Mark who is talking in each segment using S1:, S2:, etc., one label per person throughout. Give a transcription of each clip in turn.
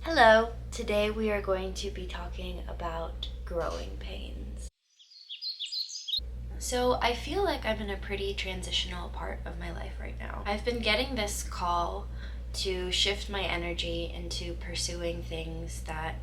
S1: Hello! Today we are going to be talking about growing pains. So I feel like I'm in a pretty transitional part of my life right now. I've been getting this call to shift my energy into pursuing things that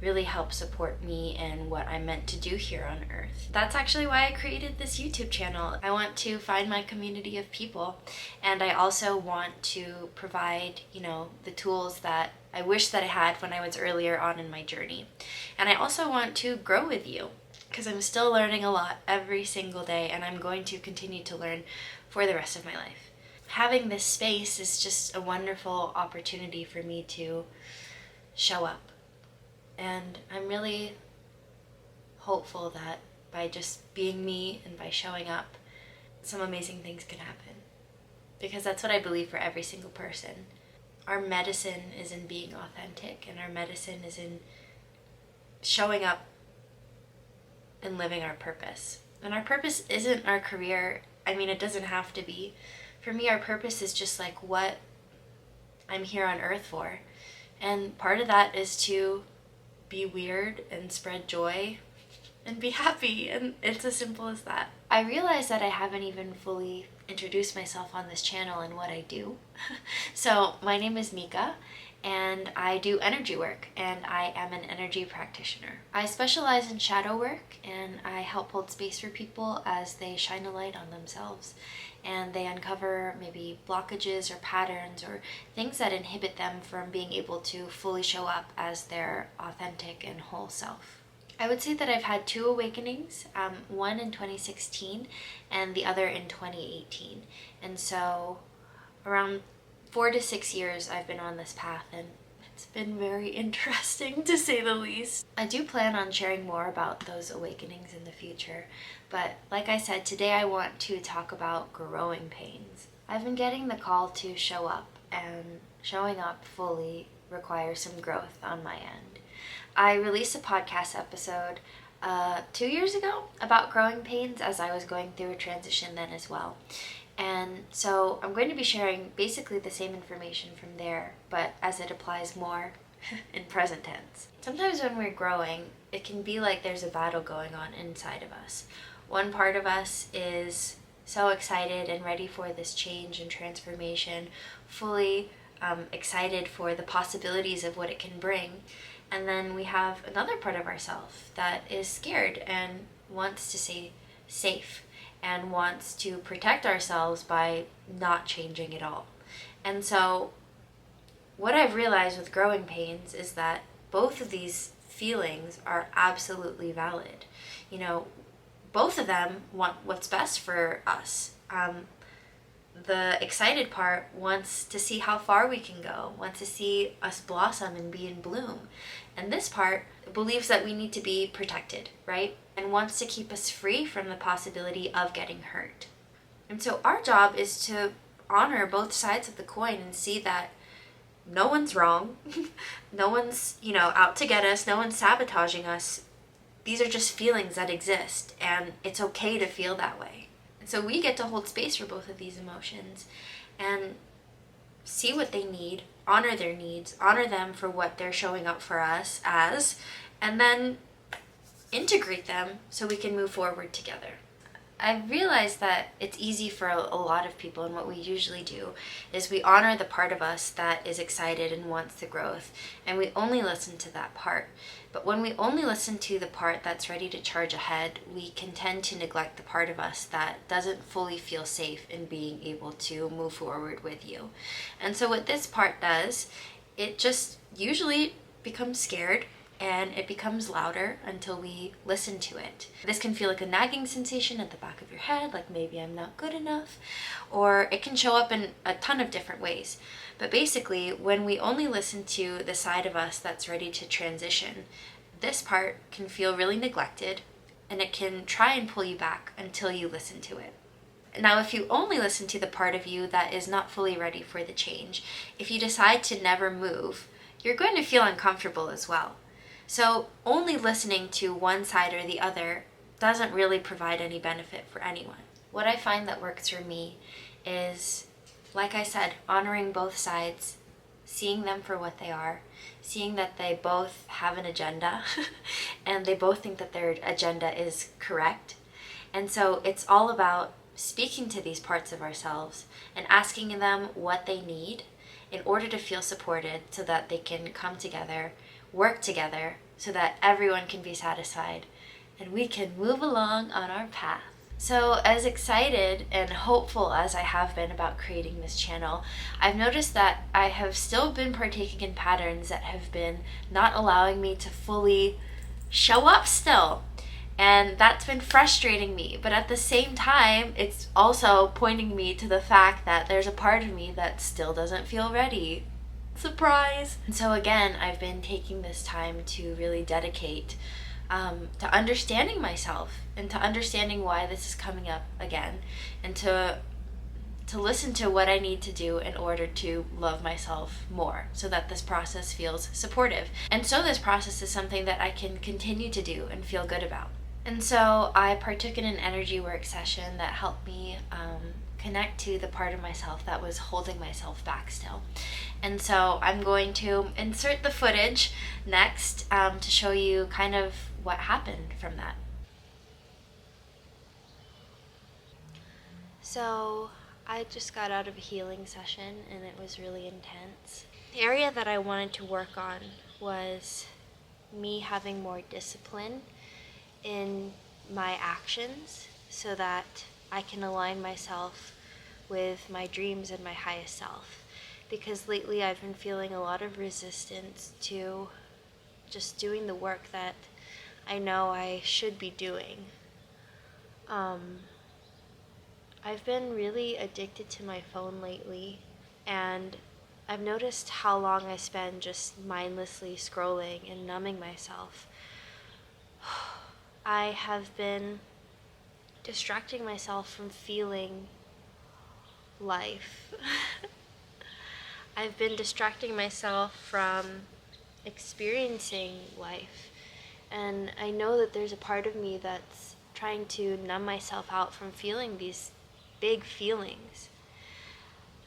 S1: really help support me and what I'm meant to do here on earth. That's actually why I created this YouTube channel. I want to find my community of people, and I also want to provide, the tools that I wish that I had when I was earlier on in my journey. And I also want to grow with you because I'm still learning a lot every single day, and I'm going to continue to learn for the rest of my life. Having this space is just a wonderful opportunity for me to show up. And I'm really hopeful that by just being me and by showing up, some amazing things can happen. Because that's what I believe for every single person. Our medicine is in being authentic, and our medicine is in showing up and living our purpose. And our purpose isn't our career. I mean, it doesn't have to be. For me, our purpose is just like what I'm here on earth for. And part of that is to be weird and spread joy and be happy, and it's as simple as that. I realize that I haven't even fully introduced myself on this channel and what I do. So my name is Mika, and I do energy work, and I am an energy practitioner. I specialize in shadow work, and I help hold space for people as they shine a light on themselves and they uncover maybe blockages or patterns or things that inhibit them from being able to fully show up as their authentic and whole self. I would say that I've had two awakenings, one in 2016 and the other in 2018. And so around 4 to 6 years I've been on this path, and it's been very interesting to say the least. I do plan on sharing more about those awakenings in the future, but like I said, today I want to talk about growing pains. I've been getting the call to show up, and showing up fully requires some growth on my end. I released a podcast episode 2 years ago about growing pains as I was going through a transition then as well. And so I'm going to be sharing basically the same information from there, but as it applies more in present tense. Sometimes when we're growing, it can be like there's a battle going on inside of us. One part of us is so excited and ready for this change and transformation, fully excited for the possibilities of what it can bring. And then we have another part of ourselves that is scared and wants to stay safe and wants to protect ourselves by not changing at all. And so what I've realized with growing pains is that both of these feelings are absolutely valid. Both of them want what's best for us. The excited part wants to see how far we can go, wants to see us blossom and be in bloom. And this part believes that we need to be protected, right? And wants to keep us free from the possibility of getting hurt. And so our job is to honor both sides of the coin and see that no one's wrong. No one's, out to get us. No one's sabotaging us. These are just feelings that exist, and it's okay to feel that way. And so we get to hold space for both of these emotions and see what they need, honor their needs, honor them for what they're showing up for us as, and then integrate them so we can move forward together. I realized that it's easy for a lot of people, and what we usually do is we honor the part of us that is excited and wants the growth, and we only listen to that part. But when we only listen to the part that's ready to charge ahead, we can tend to neglect the part of us that doesn't fully feel safe in being able to move forward with you. And so what this part does, it just usually becomes scared, and it becomes louder until we listen to it. This can feel like a nagging sensation at the back of your head, like maybe I'm not good enough, or it can show up in a ton of different ways. But basically, when we only listen to the side of us that's ready to transition, this part can feel really neglected, and it can try and pull you back until you listen to it. Now, if you only listen to the part of you that is not fully ready for the change, if you decide to never move, you're going to feel uncomfortable as well. So only listening to one side or the other doesn't really provide any benefit for anyone. What I find that works for me is, like I said, honoring both sides, seeing them for what they are, seeing that they both have an agenda and they both think that their agenda is correct. And so it's all about speaking to these parts of ourselves and asking them what they need in order to feel supported so that they can come together, work together, so that everyone can be satisfied and we can move along on our path. So as excited and hopeful as I have been about creating this channel, I've noticed that I have still been partaking in patterns that have been not allowing me to fully show up still. And that's been frustrating me. But at the same time, it's also pointing me to the fact that there's a part of me that still doesn't feel ready. Surprise! And so again, I've been taking this time to really dedicate to understanding myself and to understanding why this is coming up again, and to listen to what I need to do in order to love myself more so that this process feels supportive. And so this process is something that I can continue to do and feel good about. And so I partook in an energy work session that helped me connect to the part of myself that was holding myself back still. And so I'm going to insert the footage next to show you kind of what happened from that. So I just got out of a healing session and it was really intense. The area that I wanted to work on was me having more discipline in my actions so that I can align myself with my dreams and my highest self. Because lately I've been feeling a lot of resistance to just doing the work that I know I should be doing. I've been really addicted to my phone lately, and I've noticed how long I spend just mindlessly scrolling and numbing myself. I have been distracting myself from feeling life. I've been distracting myself from experiencing life. And I know that there's a part of me that's trying to numb myself out from feeling these big feelings.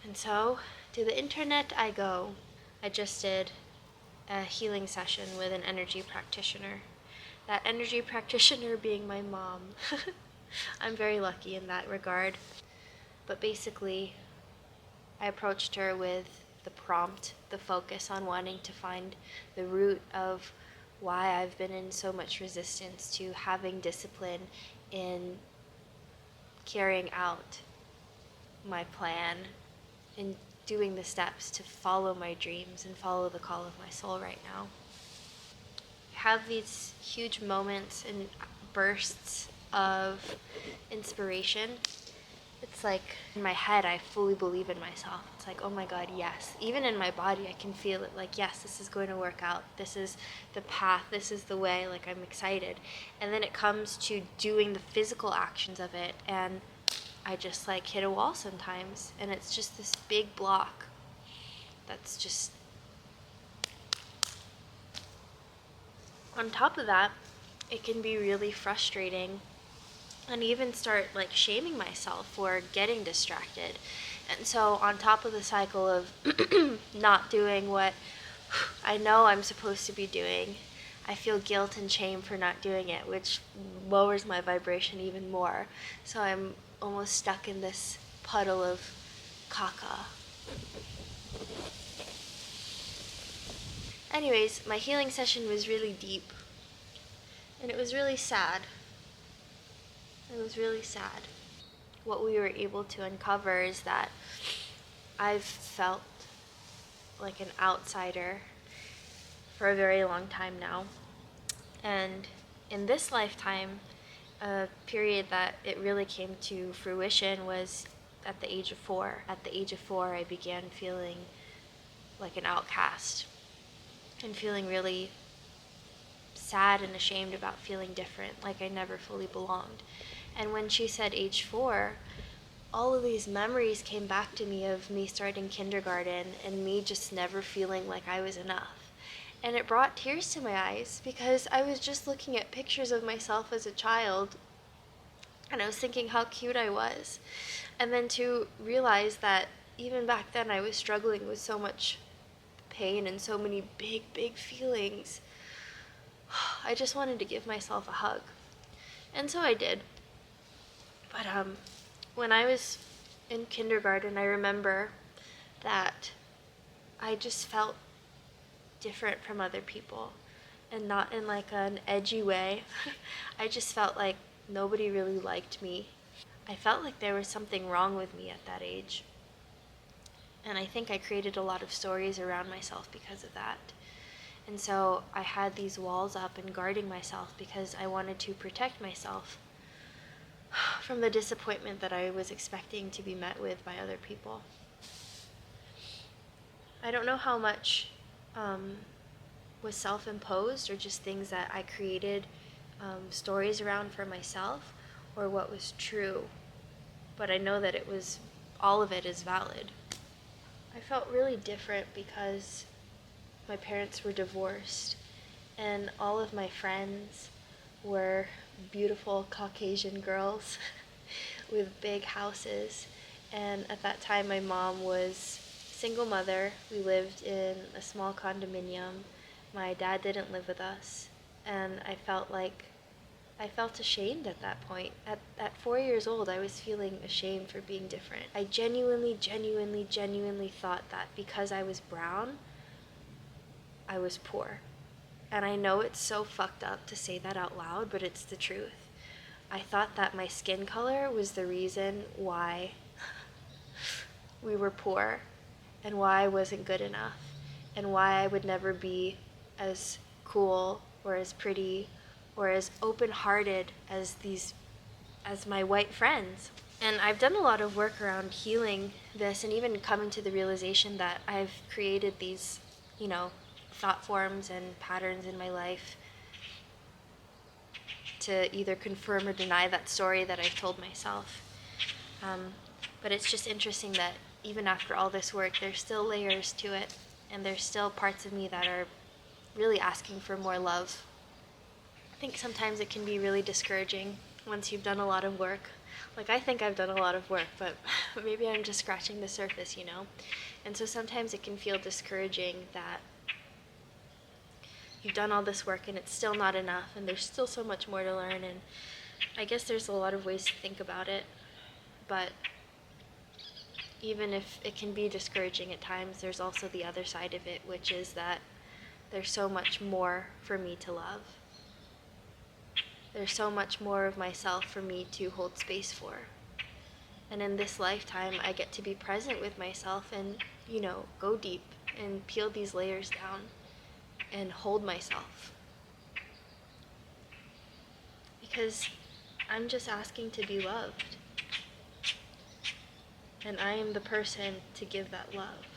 S1: And so, to the internet I go. I just did a healing session with an energy practitioner. That energy practitioner being my mom. I'm very lucky in that regard. But basically, I approached her with the prompt, the focus on wanting to find the root of why I've been in so much resistance to having discipline in carrying out my plan and doing the steps to follow my dreams and follow the call of my soul right now. I have these huge moments and bursts of inspiration. It's like in my head I fully believe in myself. It's like, oh my God, yes. Even in my body I can feel it, like, yes, this is going to work out. This is the path, this is the way, like I'm excited. And then it comes to doing the physical actions of it, and I just like hit a wall sometimes, and it's just this big block that's just... On top of that, it can be really frustrating and even start like shaming myself for getting distracted. And so on top of the cycle of not doing what I know I'm supposed to be doing, I feel guilt and shame for not doing it, which lowers my vibration even more. So I'm almost stuck in this puddle of caca. Anyways, my healing session was really deep, and it was really sad. It was really sad. What we were able to uncover is that I've felt like an outsider for a very long time now. And in this lifetime, a period that it really came to fruition was at the age of 4. At the age of 4, I began feeling like an outcast and feeling really sad and ashamed about feeling different, like I never fully belonged. And when she said age 4, all of these memories came back to me of me starting kindergarten and me just never feeling like I was enough. And it brought tears to my eyes because I was just looking at pictures of myself as a child and I was thinking how cute I was. And then to realize that even back then I was struggling with so much pain and so many big feelings. I just wanted to give myself a hug. And so I did. But when I was in kindergarten, I remember that I just felt different from other people, and not in like an edgy way. I just felt like nobody really liked me. I felt like there was something wrong with me at that age. And I think I created a lot of stories around myself because of that. And so I had these walls up and guarding myself because I wanted to protect myself from the disappointment that I was expecting to be met with by other people. I don't know how much was self-imposed or just things that I created stories around for myself, or what was true, but I know that all of it is valid. I felt really different because my parents were divorced, and all of my friends were beautiful Caucasian girls with big houses. And at that time, my mom was a single mother. We lived in a small condominium. My dad didn't live with us, and I felt ashamed at that point. At 4 years old, I was feeling ashamed for being different. I genuinely thought that because I was brown, I was poor. And I know it's so fucked up to say that out loud, but it's the truth. I thought that my skin color was the reason why we were poor, and why I wasn't good enough, and why I would never be as cool or as pretty or as open-hearted as my white friends. And I've done a lot of work around healing this, and even coming to the realization that I've created these, thought forms and patterns in my life to either confirm or deny that story that I've told myself. But it's just interesting that even after all this work, there's still layers to it, and there's still parts of me that are really asking for more love. I think sometimes it can be really discouraging once you've done a lot of work. Like, I think I've done a lot of work, but maybe I'm just scratching the surface, And so sometimes it can feel discouraging that you've done all this work and it's still not enough, and there's still so much more to learn. And I guess there's a lot of ways to think about it, but even if it can be discouraging at times, there's also the other side of it, which is that there's so much more for me to love. There's so much more of myself for me to hold space for. And in this lifetime, I get to be present with myself and, go deep and peel these layers down and hold myself. Because I'm just asking to be loved. And I am the person to give that love.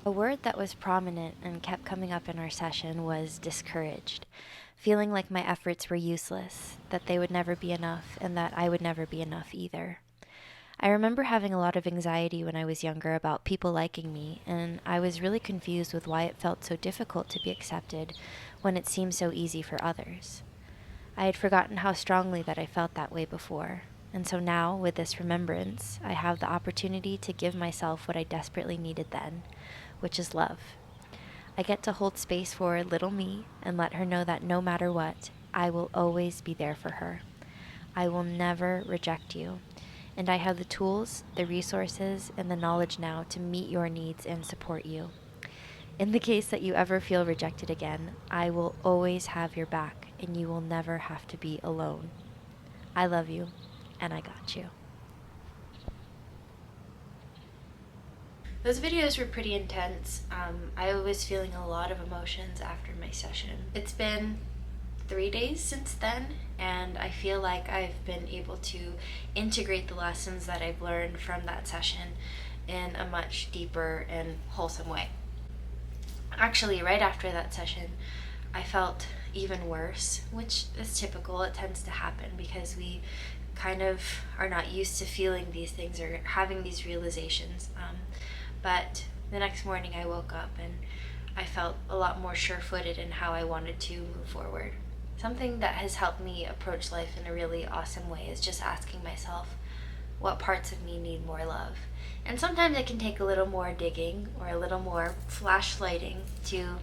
S2: A word that was prominent and kept coming up in our session was discouraged, feeling like my efforts were useless, that they would never be enough, and that I would never be enough either. I remember having a lot of anxiety when I was younger about people liking me, and I was really confused with why it felt so difficult to be accepted when it seemed so easy for others. I had forgotten how strongly that I felt that way before, and so now, with this remembrance, I have the opportunity to give myself what I desperately needed then, which is love. I get to hold space for little me and let her know that no matter what, I will always be there for her. I will never reject you, and I have the tools, the resources, and the knowledge now to meet your needs and support you. In the case that you ever feel rejected again, I will always have your back, and you will never have to be alone. I love you, and I got you.
S1: Those videos were pretty intense. I was feeling a lot of emotions after my session. It's been 3 days since then, and I feel like I've been able to integrate the lessons that I've learned from that session in a much deeper and wholesome way. Actually, right after that session, I felt even worse, which is typical. It tends to happen because we kind of are not used to feeling these things or having these realizations. But the next morning I woke up and I felt a lot more sure-footed in how I wanted to move forward. Something that has helped me approach life in a really awesome way is just asking myself, what parts of me need more love. And sometimes it can take a little more digging or a little more flashlighting to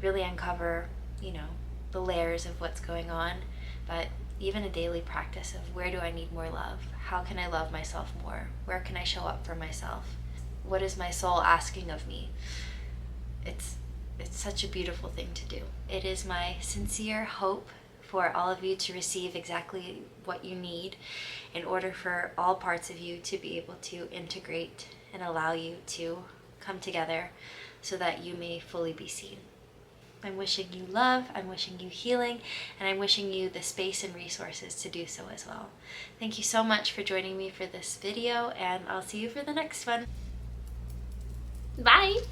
S1: really uncover, the layers of what's going on. But even a daily practice of where do I need more love? How can I love myself more? Where can I show up for myself? What is my soul asking of me? It's such a beautiful thing to do. It is my sincere hope for all of you to receive exactly what you need in order for all parts of you to be able to integrate and allow you to come together so that you may fully be seen. I'm wishing you love, I'm wishing you healing, and I'm wishing you the space and resources to do so as well. Thank you so much for joining me for this video, and I'll see you for the next one. Bye!